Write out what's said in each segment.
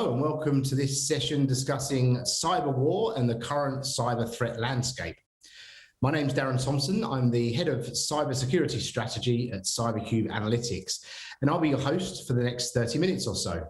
Hello and welcome to this session discussing cyber war and the current cyber threat landscape. My name's Darren Thomson. I'm the head of cybersecurity strategy at CyberCube Analytics, and I'll be your host for the next 30 minutes or so.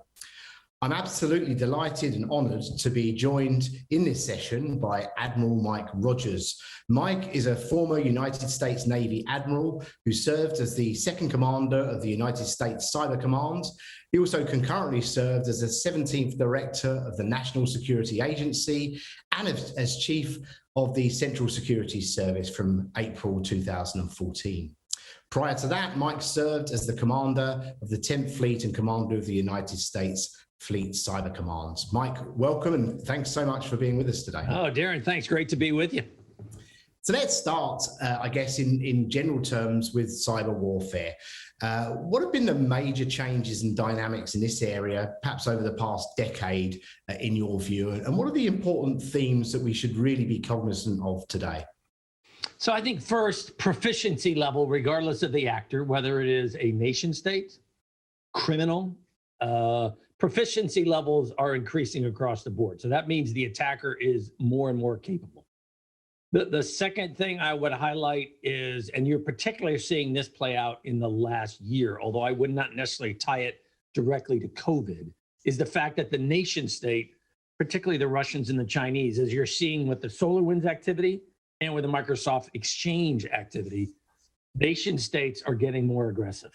I'm absolutely delighted and honoured to be joined in this session by Admiral Mike Rogers. Mike is a former United States Navy Admiral who served as the second commander of the United States Cyber Command. He also concurrently served as the 17th Director of the National Security Agency and as Chief of the Central Security Service from April 2014. Prior to that, Mike served as the commander of the 10th Fleet and commander of the United States Fleet Cyber Command. Mike, welcome and thanks so much for being with us today. Oh, Darren, thanks. Great to be with you. So let's start, I guess, in general terms with cyber warfare. What have been the major changes and dynamics in this area, perhaps over the past decade, in your view? And what are the important themes that we should really be cognizant of today? So I think first, proficiency level, regardless of the actor, whether it is a nation state, criminal, proficiency levels are increasing across the board. So that means the attacker is more and more capable. The second thing I would highlight is, and you're particularly seeing this play out in the last year, although I would not necessarily tie it directly to COVID, is the fact that the nation state, particularly the Russians and the Chinese, as you're seeing with the SolarWinds activity and with the Microsoft Exchange activity, nation states are getting more aggressive.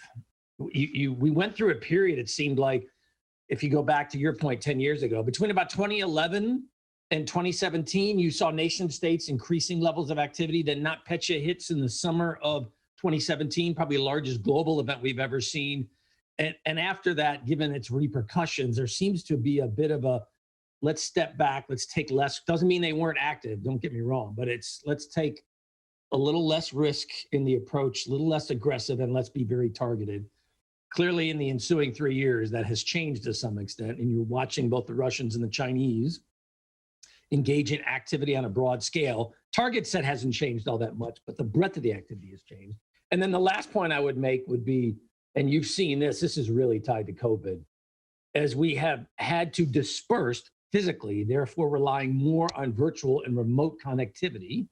We went through a period, it seemed like, if you go back to your point 10 years ago, between about 2011 and 2017, you saw nation states increasing levels of activity. Then NotPetya hits in the summer of 2017, probably the largest global event we've ever seen. And after that, given its repercussions, there seems to be a bit of a, let's step back, let's take less, doesn't mean they weren't active, don't get me wrong, but it's, let's take a little less risk in the approach, a little less aggressive, and let's be very targeted. Clearly, in the ensuing 3 years, that has changed to some extent, and you're watching both the Russians and the Chinese engage in activity on a broad scale. Target set hasn't changed all that much, but the breadth of the activity has changed. And then the last point I would make would be, and you've seen this is really tied to COVID, as we have had to disperse physically, therefore relying more on virtual and remote connectivity,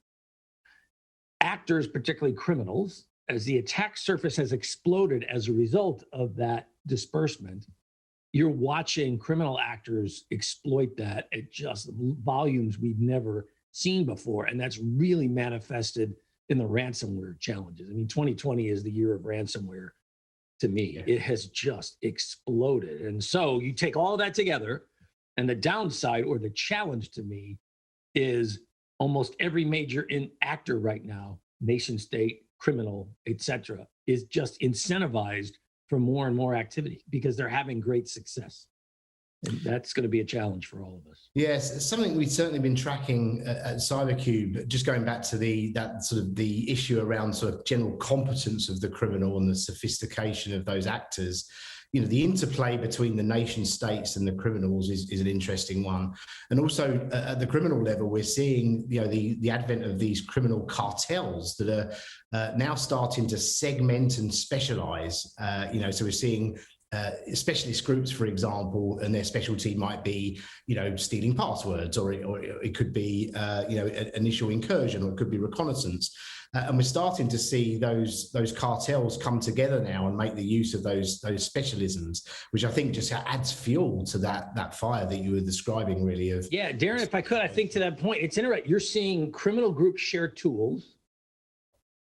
actors, particularly criminals, as the attack surface has exploded as a result of that disbursement, you're watching criminal actors exploit that at just volumes we've never seen before. And that's really manifested in the ransomware challenges. I mean, 2020 is the year of ransomware to me. Yeah. It has just exploded. And so you take all of that together, and the downside or the challenge to me is almost every major actor right now, nation state, criminal, et cetera, is just incentivized for more and more activity because they're having great success. And that's going to be a challenge for all of us. Yes, it's something we've certainly been tracking at CyberCube, just going back to that sort of the issue around sort of general competence of the criminal and the sophistication of those actors. You know, the interplay between the nation states and the criminals is an interesting one. And also at the criminal level, we're seeing, you know, the advent of these criminal cartels that are now starting to segment and specialize. You know, so we're seeing specialist groups, for example, and their specialty might be, you know, stealing passwords, or it could be, you know, initial incursion, or it could be reconnaissance. And we're starting to see those cartels come together now and make the use of those specialisms, which I think just adds fuel to that fire that you were describing, really. Yeah, Darren, if I could, I think to that point, it's interesting. You're seeing criminal groups share tools,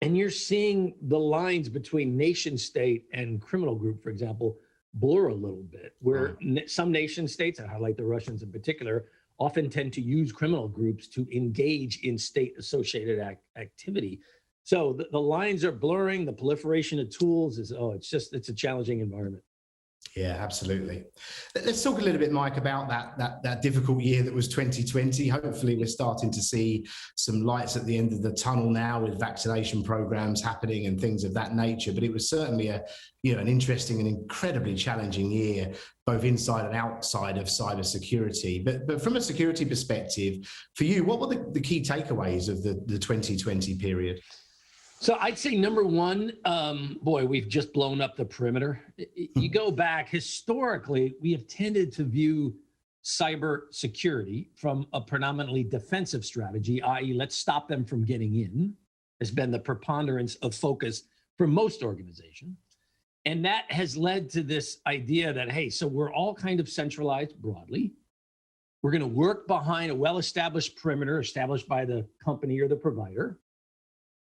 and you're seeing the lines between nation state and criminal group, for example, blur a little bit, where some nation states, I highlight the Russians in particular, often tend to use criminal groups to engage in state-associated activity. So the lines are blurring. The proliferation of tools is, it's a challenging environment. Yeah, absolutely. Let's talk a little bit, Mike, about that difficult year that was 2020. Hopefully we're starting to see some lights at the end of the tunnel now with vaccination programs happening and things of that nature. But it was certainly an interesting and incredibly challenging year, both inside and outside of cybersecurity. But from a security perspective, for you, what were the key takeaways of the 2020 period? So I'd say number one, we've just blown up the perimeter. You go back, historically, we have tended to view cyber security from a predominantly defensive strategy, i.e., let's stop them from getting in, has been the preponderance of focus for most organizations. And that has led to this idea that, hey, so we're all kind of centralized broadly. We're going to work behind a well-established perimeter established by the company or the provider.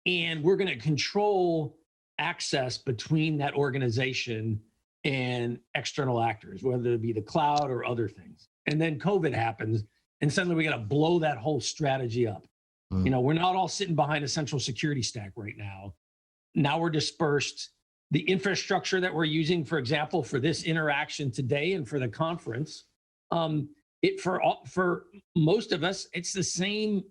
And we're going to control access between that organization and external actors, whether it be the cloud or other things. And then COVID happens, and suddenly we got to blow that whole strategy up. You know, we're not all sitting behind a central security stack right now. Now we're dispersed. The infrastructure that we're using, for example, for this interaction today and for the conference, for most of us, it's the same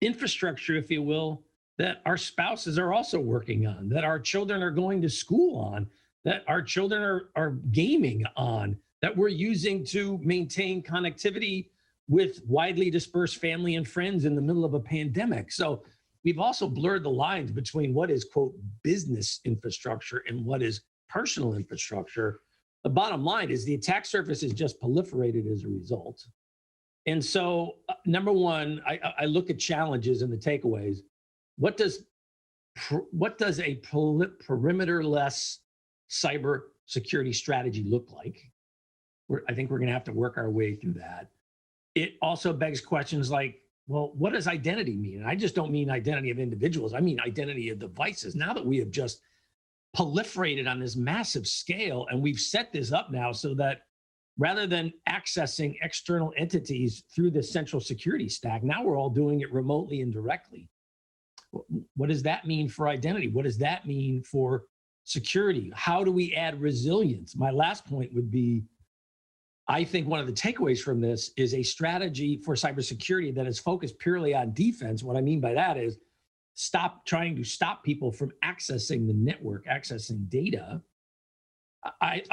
infrastructure, if you will, that our spouses are also working on, that our children are going to school on, that our children are gaming on, that we're using to maintain connectivity with widely dispersed family and friends in the middle of a pandemic. So we've also blurred the lines between what is, quote, business infrastructure and what is personal infrastructure. The bottom line is the attack surface is just proliferated as a result. And so, number one, I look at challenges and the takeaways. What does a perimeter-less cyber security strategy look like? I think we're going to have to work our way through that. It also begs questions like, well, what does identity mean? And I just don't mean identity of individuals. I mean identity of devices. Now that we have just proliferated on this massive scale, and we've set this up now so that rather than accessing external entities through the central security stack, now we're all doing it remotely and directly. What does that mean for identity? What does that mean for security? How do we add resilience? My last point would be, I think one of the takeaways from this is a strategy for cybersecurity that is focused purely on defense. What I mean by that is stop trying to stop people from accessing the network, accessing data.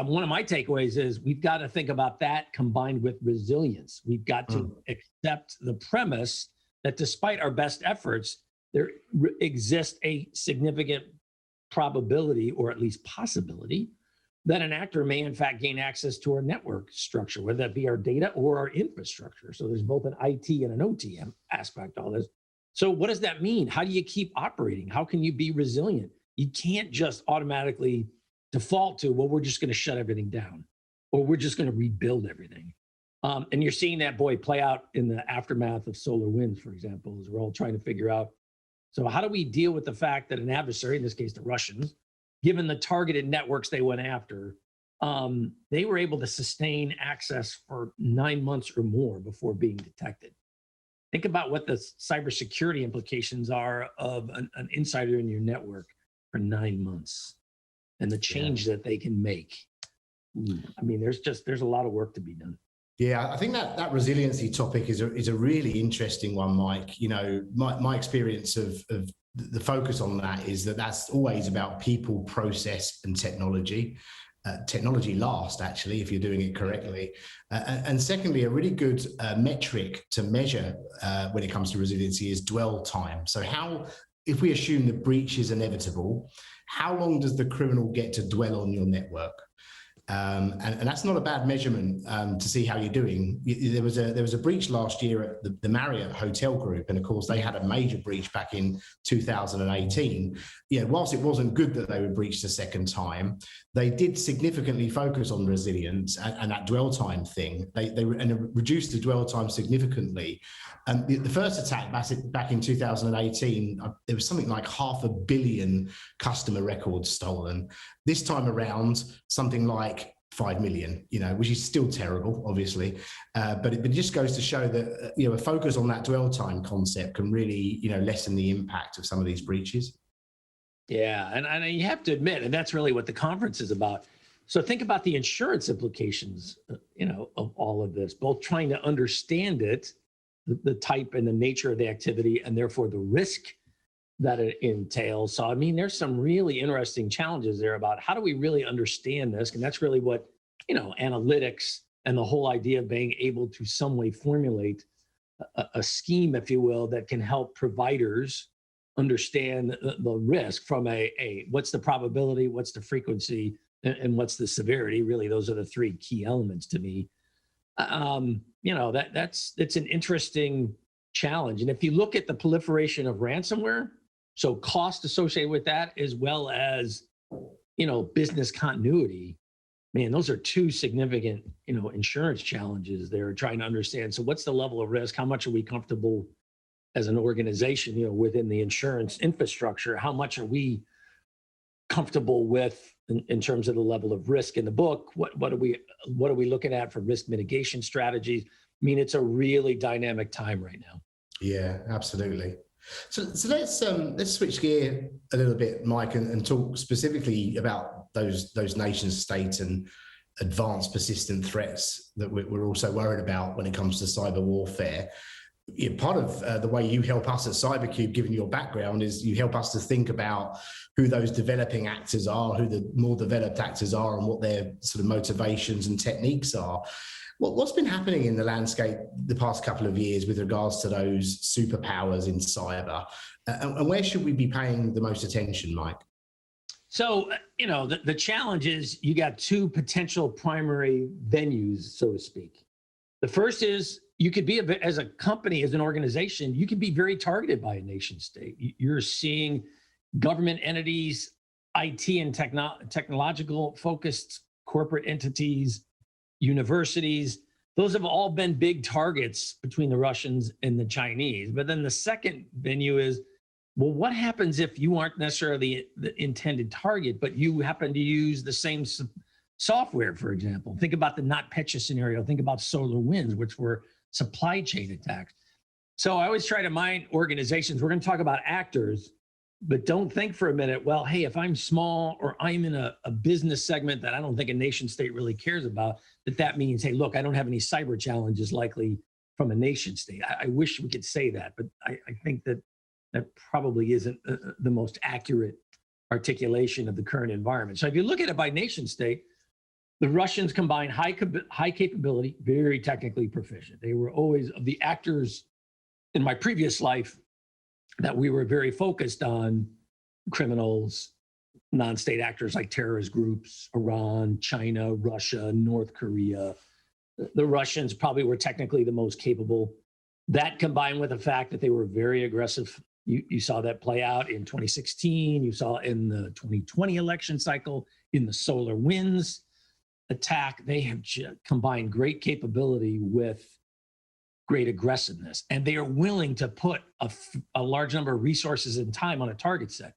One of my takeaways is we've got to think about that combined with resilience. We've got to accept the premise that despite our best efforts, there exists a significant probability, or at least possibility, that an actor may in fact gain access to our network structure, whether that be our data or our infrastructure. So there's both an IT and an OT aspect to all this. So what does that mean? How do you keep operating? How can you be resilient? You can't just automatically default to, well, we're just going to shut everything down, or we're just going to rebuild everything. And you're seeing that, play out in the aftermath of SolarWinds, for example, as we're all trying to figure out. So how do we deal with the fact that an adversary, in this case, the Russians, given the targeted networks they went after, they were able to sustain access for 9 months or more before being detected. Think about what the cybersecurity implications are of an insider in your network for 9 months and the change that they can make. I mean, there's a lot of work to be done. Yeah, I think that resiliency topic is a really interesting one, Mike. You know, my experience of the focus on that is that's always about people, process, and technology. Technology last, actually, if you're doing it correctly. And secondly, a really good metric to measure when it comes to resiliency is dwell time. So if we assume the breach is inevitable, how long does the criminal get to dwell on your network? And that's not a bad measurement to see how you're doing. There was a breach last year at the Marriott Hotel Group, and of course they had a major breach back in 2018. Yeah, whilst it wasn't good that they were breached a second time, they did significantly focus on resilience and that dwell time thing. They reduced the dwell time significantly. The first attack back in 2018, there was something like 500 million customer records stolen. This time around, something like 5 million, which is still terrible, obviously. But it just goes to show that, a focus on that dwell time concept can really, lessen the impact of some of these breaches. Yeah, and you have to admit, and that's really what the conference is about. So think about the insurance implications, of all of this, both trying to understand it, the type and the nature of the activity, and therefore the risk that it entails. So, I mean, there's some really interesting challenges there about how do we really understand this? And that's really what, analytics and the whole idea of being able to some way formulate a scheme, if you will, that can help providers understand the risk from what's the probability, what's the frequency, and what's the severity. Really, those are the three key elements to me. That's an interesting challenge. And if you look at the proliferation of ransomware, so cost associated with that, as well as, business continuity, man, those are two significant, insurance challenges they're trying to understand. So what's the level of risk? How much are we comfortable as an organization, within the insurance infrastructure? How much are we comfortable with in terms of the level of risk in the book? What are we looking at for risk mitigation strategies? I mean, it's a really dynamic time right now. Yeah, absolutely. So let's switch gear a little bit, Mike, and talk specifically about those nation state and advanced persistent threats that we're also worried about when it comes to cyber warfare. Part of the way you help us at CyberCube, given your background, is you help us to think about who those developing actors are, who the more developed actors are, and what their sort of motivations and techniques are. What's been happening in the landscape the past couple of years with regards to those superpowers in cyber? And where should we be paying the most attention, Mike? So, the challenge is you got two potential primary venues, so to speak. The first is you could be, as a company, as an organization, you could be very targeted by a nation state. You're seeing government entities, IT and technological focused corporate entities, universities. Those have all been big targets between the Russians and the Chinese. But then the second venue is, well, what happens if you aren't necessarily the intended target, but you happen to use the same software, for example? Think about the NotPetya scenario. Think about SolarWinds, which were supply chain attacks. So I always try to mind organizations. We're going to talk about actors, but don't think for a minute, well, hey, if I'm small or I'm in a business segment that I don't think a nation state really cares about, that means, hey, look, I don't have any cyber challenges likely from a nation state. I wish we could say that, but I think that probably isn't the most accurate articulation of the current environment. So if you look at it by nation state, the Russians combine high capability, very technically proficient. They were always, of the actors in my previous life that we were very focused on, criminals, non-state actors like terrorist groups, Iran, China, Russia, North Korea. The Russians probably were technically the most capable. That combined with the fact that they were very aggressive. You saw that play out in 2016. You saw in the 2020 election cycle, in the SolarWinds attack. They have combined great capability with great aggressiveness, and they are willing to put a large number of resources and time on a target set.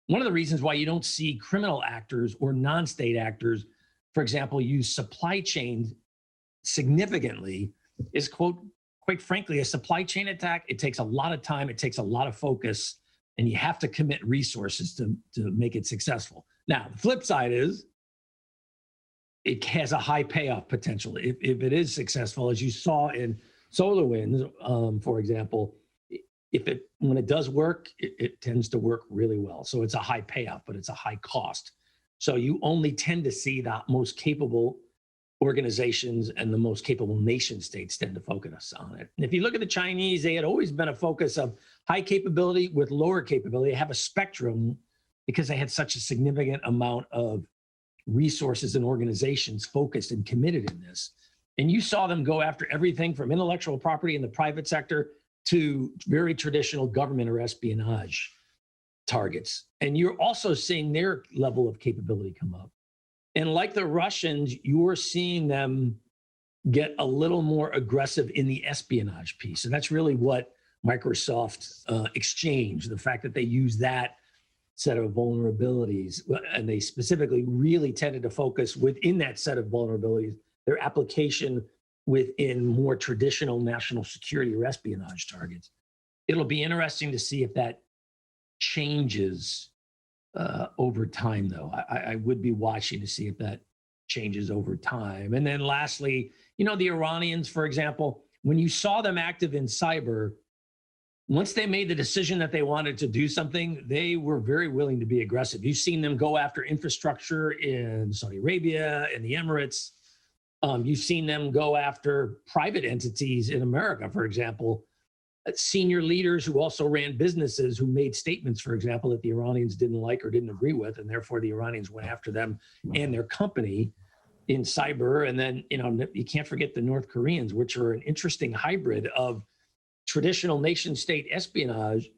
One of the reasons why you don't see criminal actors or non-state actors, for example, use supply chain significantly is, quite frankly, a supply chain attack. It takes a lot of time, it takes a lot of focus, and you have to commit resources to make it successful. Now, the flip side is it has a high payoff potential. If it is successful, as you saw in SolarWinds, for example, when it does work, it tends to work really well. So it's a high payoff, but it's a high cost. So you only tend to see the most capable organizations and the most capable nation states tend to focus on it. And if you look at the Chinese, they had always been a focus of high capability with lower capability. They have a spectrum because they had such a significant amount of resources and organizations focused and committed in this. And you saw them go after everything from intellectual property in the private sector to very traditional government or espionage targets. And you're also seeing their level of capability come up. And like the Russians, you're seeing them get a little more aggressive in the espionage piece. And that's really what Microsoft Exchange, the fact that they use that set of vulnerabilities, and they specifically really tended to focus within that set of vulnerabilities, their application within more traditional national security or espionage targets. It'll be interesting to see if that changes over time, though. I would be watching to see if that changes over time. And then lastly, the Iranians, for example, when you saw them active in cyber, once they made the decision that they wanted to do something, they were very willing to be aggressive. You've seen them go after infrastructure in Saudi Arabia, in the Emirates. You've seen them go after private entities in America, for example, senior leaders who also ran businesses who made statements, for example, that the Iranians didn't like or didn't agree with, and therefore the Iranians went after them and their company. in cyber. And then, you can't forget the North Koreans, which are an interesting hybrid of traditional nation state espionage,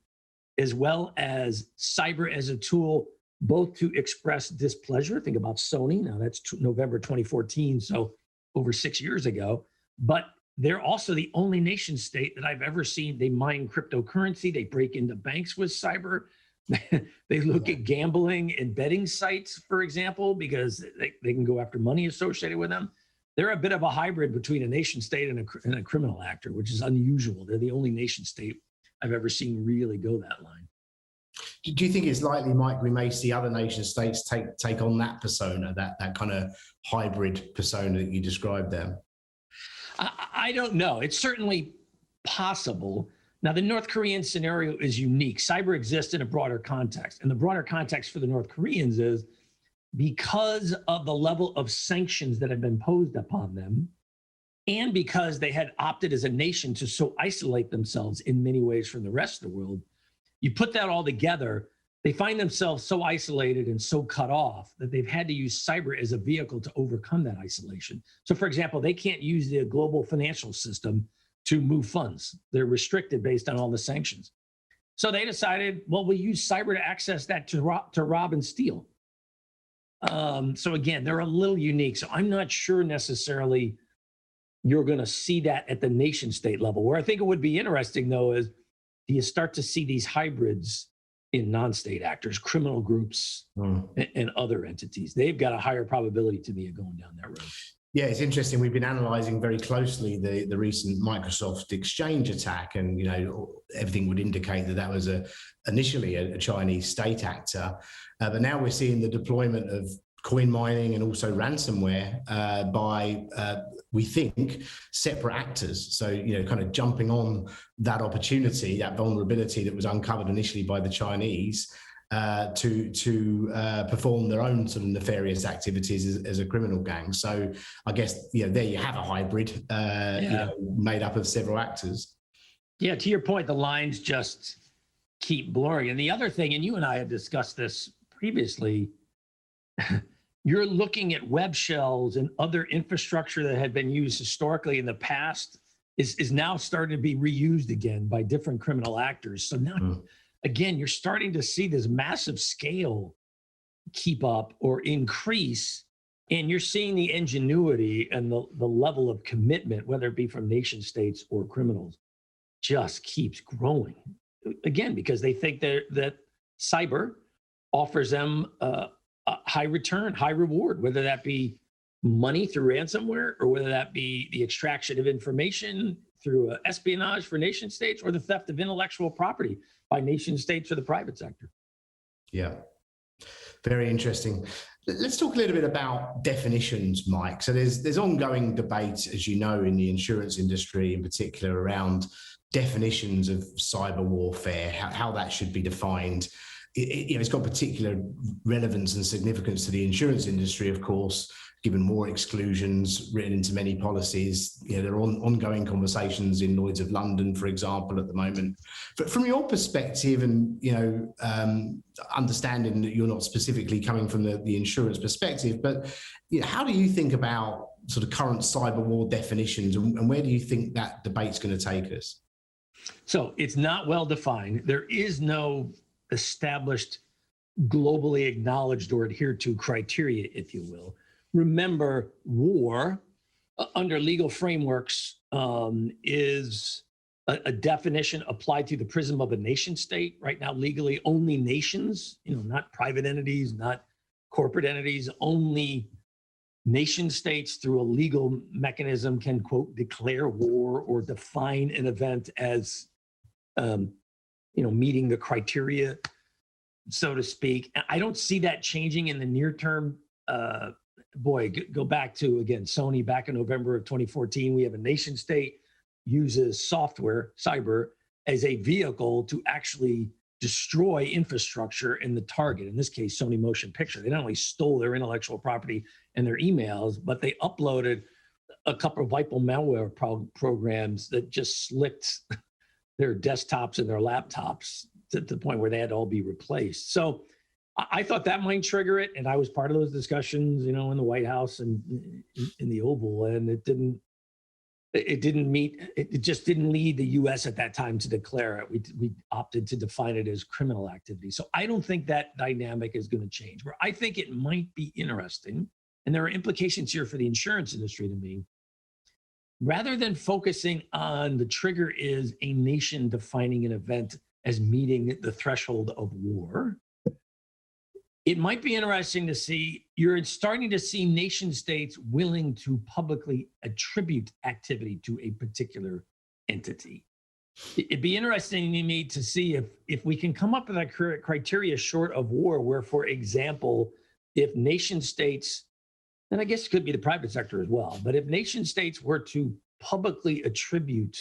as well as cyber as a tool, both to express displeasure. Think about Sony. Now that's November 2014, so over 6 years ago. But they're also the only nation state that I've ever seen. They mine cryptocurrency. They break into banks with cyber. They look at gambling and betting sites, for example, because they can go after money associated with them. They're a bit of a hybrid between a nation state and a criminal actor, which is unusual. They're the only nation state I've ever seen really go that line. Do you think it's likely, Mike, we may see other nation states take on that persona, that kind of hybrid persona that you described there? I don't know. It's certainly possible. Now, the North Korean scenario is unique. Cyber exists in a broader context. And the broader context for the North Koreans is because of the level of sanctions that have been imposed upon them, and because they had opted as a nation to so isolate themselves in many ways from the rest of the world, you put that all together, they find themselves so isolated and so cut off that they've had to use cyber as a vehicle to overcome that isolation. So, for example, they can't use the global financial system to move funds. They're restricted based on all the sanctions. So they decided, well, we'll use cyber to access that to rob and steal. So again, they're a little unique. So I'm not sure necessarily you're going to see that at the nation state level. Where I think it would be interesting, though, is do you start to see these hybrids in non-state actors, criminal groups, and other entities? They've got a higher probability to me of going down that road. Yeah, it's interesting. We've been analysing very closely the recent Microsoft Exchange attack, and everything would indicate that was initially a Chinese state actor, but now we're seeing the deployment of coin mining and also ransomware by we think separate actors. So kind of jumping on that opportunity, that vulnerability that was uncovered initially by the Chinese to perform their own sort of nefarious activities as a criminal gang. So I guess there you have a hybrid made up of several actors. Yeah, to your point, the lines just keep blurring. And the other thing, and you and I have discussed this previously, you're looking at web shells and other infrastructure that had been used historically in the past is now starting to be reused again by different criminal actors. So now, again, you're starting to see this massive scale keep up or increase, and you're seeing the ingenuity and the level of commitment, whether it be from nation states or criminals, just keeps growing. Again, because they think that cyber offers them a high return, high reward, whether that be money through ransomware or whether that be the extraction of information through espionage for nation states or the theft of intellectual property by nation states or the private sector. Yeah, very interesting. Let's talk a little bit about definitions, Mike. So there's ongoing debate, as you know, in the insurance industry in particular around definitions of cyber warfare, how that should be defined. It's got particular relevance and significance to the insurance industry, of course, given more exclusions written into many policies. There are ongoing conversations in Lloyd's of London, for example, at the moment. But from your perspective and, understanding that you're not specifically coming from the insurance perspective, but how do you think about sort of current cyber war definitions and where do you think that debate's going to take us? So it's not well defined. There is no established, globally acknowledged or adhered to criteria, if you will. Remember, war under legal frameworks is a definition applied through the prism of a nation state. Right now, legally, only nations, not private entities, not corporate entities, only nation states through a legal mechanism can, quote, declare war or define an event as meeting the criteria, so to speak. I don't see that changing in the near term. Go back to, again, Sony back in November of 2014. We have a nation state uses software, cyber, as a vehicle to actually destroy infrastructure in the target, in this case, Sony Motion Picture. They not only stole their intellectual property and their emails, but they uploaded a couple of Vipal malware programs that just slicked their desktops and their laptops to the point where they had to all be replaced. So I thought that might trigger it, and I was part of those discussions, in the White House and in the Oval, and it just didn't lead the U.S. at that time to declare it. We opted to define it as criminal activity. So I don't think that dynamic is going to change. Where I think it might be interesting, and there are implications here for the insurance industry to me, rather than focusing on the trigger is a nation defining an event as meeting the threshold of war, it might be interesting to see, you're starting to see nation states willing to publicly attribute activity to a particular entity. It'd be interesting to me to see if we can come up with a criteria short of war, where, for example, if nation states, and I guess it could be the private sector as well, but if nation states were to publicly attribute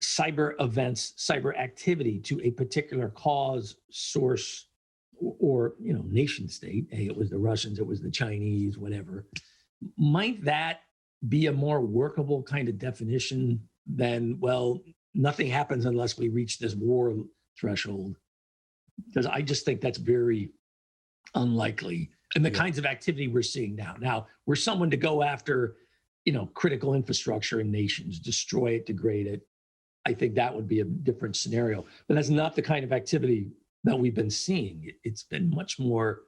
cyber events, cyber activity to a particular cause, source, or nation state, hey, it was the Russians, it was the Chinese, whatever, might that be a more workable kind of definition than, well, nothing happens unless we reach this war threshold? Because I just think that's very unlikely. And the kinds of activity we're seeing now we're someone to go after, critical infrastructure in nations, destroy it, degrade it. I think that would be a different scenario, but that's not the kind of activity that we've been seeing. It's been much more,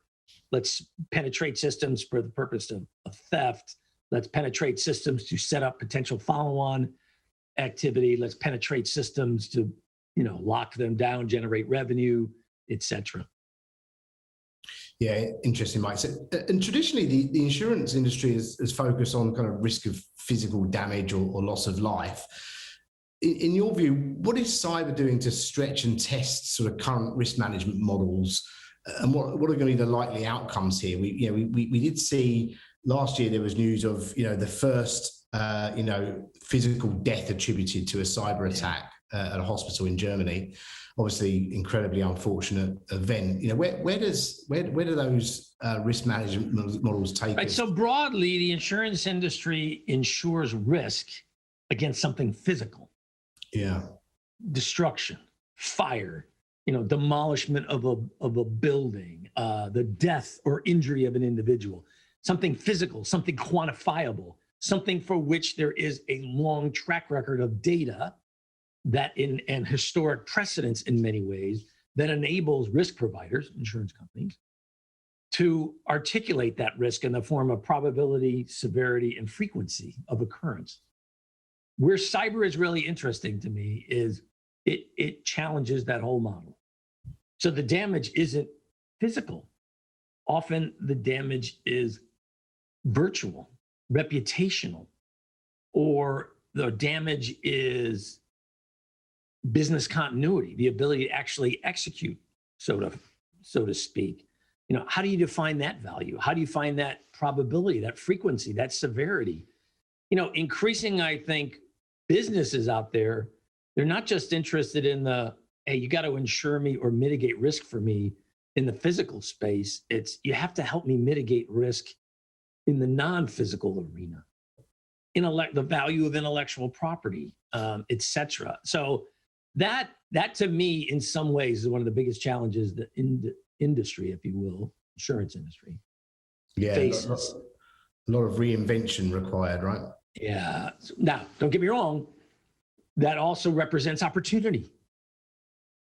let's penetrate systems for the purpose of theft. Let's penetrate systems to set up potential follow-on activity. Let's penetrate systems to, lock them down, generate revenue, etc. Yeah, interesting, Mike. So, and traditionally, the insurance industry is focused on kind of risk of physical damage or loss of life. In your view, what is cyber doing to stretch and test sort of current risk management models, and what are going to be the likely outcomes here? We did see last year there was news of the first physical death attributed to a cyber attack at a hospital in Germany. Obviously, incredibly unfortunate event. Where do those risk management models take us? So broadly, the insurance industry insures risk against something physical. Yeah. Destruction, fire, demolishment of a building, the death or injury of an individual, something physical, something quantifiable, something for which there is a long track record of data and historic precedence in many ways that enables risk providers, insurance companies, to articulate that risk in the form of probability, severity, and frequency of occurrence. Where cyber is really interesting to me is it challenges that whole model. So the damage isn't physical. Often the damage is virtual, reputational, or the damage is business continuity, the ability to actually execute, so to speak. How do you define that value? How do you find that probability, that frequency, that severity? Increasing, I think, businesses out there, they're not just interested in hey, you got to insure me or mitigate risk for me in the physical space. It's, you have to help me mitigate risk in the non-physical arena, the value of intellectual property, et cetera. So that to me, in some ways, is one of the biggest challenges that industry, if you will, insurance industry, faces. A lot of reinvention required, right? Yeah. Now, don't get me wrong. That also represents opportunity.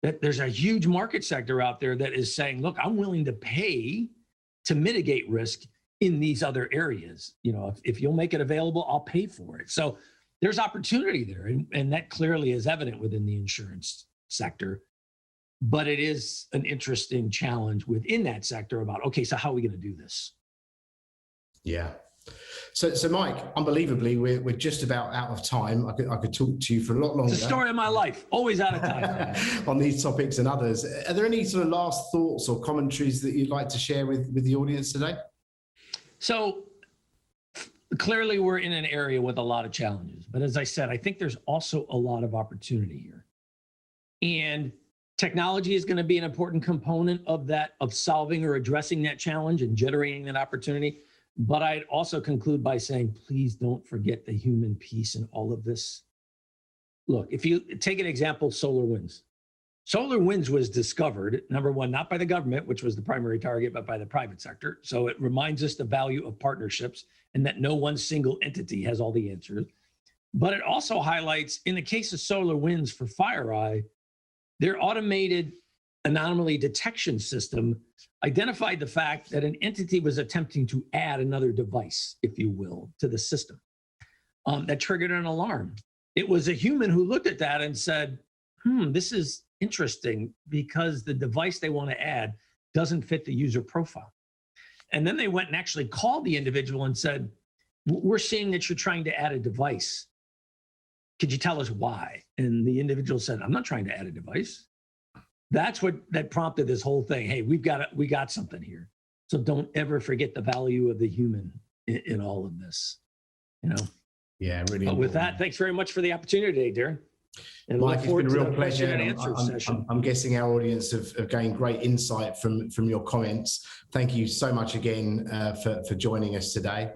That there's a huge market sector out there that is saying, look, I'm willing to pay to mitigate risk in these other areas. If you'll make it available, I'll pay for it. So there's opportunity there. And that clearly is evident within the insurance sector. But it is an interesting challenge within that sector about, okay, so how are we going to do this? Yeah. So Mike, unbelievably, we're just about out of time. I could talk to you for a lot longer. It's the story of my life, always out of time. On these topics and others. Are there any sort of last thoughts or commentaries that you'd like to share with the audience today? So clearly we're in an area with a lot of challenges, but as I said, I think there's also a lot of opportunity here. And technology is going to be an important component of that, of solving or addressing that challenge and generating that opportunity. But I'd also conclude by saying, please don't forget the human piece in all of this. Look, if you take an example, solar winds. SolarWinds was discovered, number one, not by the government, which was the primary target, but by the private sector. So it reminds us the value of partnerships and that no one single entity has all the answers. But it also highlights, in the case of SolarWinds for FireEye, their automated anomaly detection system identified the fact that an entity was attempting to add another device, if you will, to the system that triggered an alarm. It was a human who looked at that and said, this is interesting because the device they want to add doesn't fit the user profile. And then they went and actually called the individual and said, we're seeing that you're trying to add a device. Could you tell us why? And the individual said, I'm not trying to add a device. That's what that prompted this whole thing. Hey, we got something here. So don't ever forget the value of the human in all of this, you know? Yeah, really. But with that, thanks very much for the opportunity today, Darren. And Mike, it's been a real pleasure. And answer session. I'm guessing our audience have gained great insight from your comments. Thank you so much again for joining us today.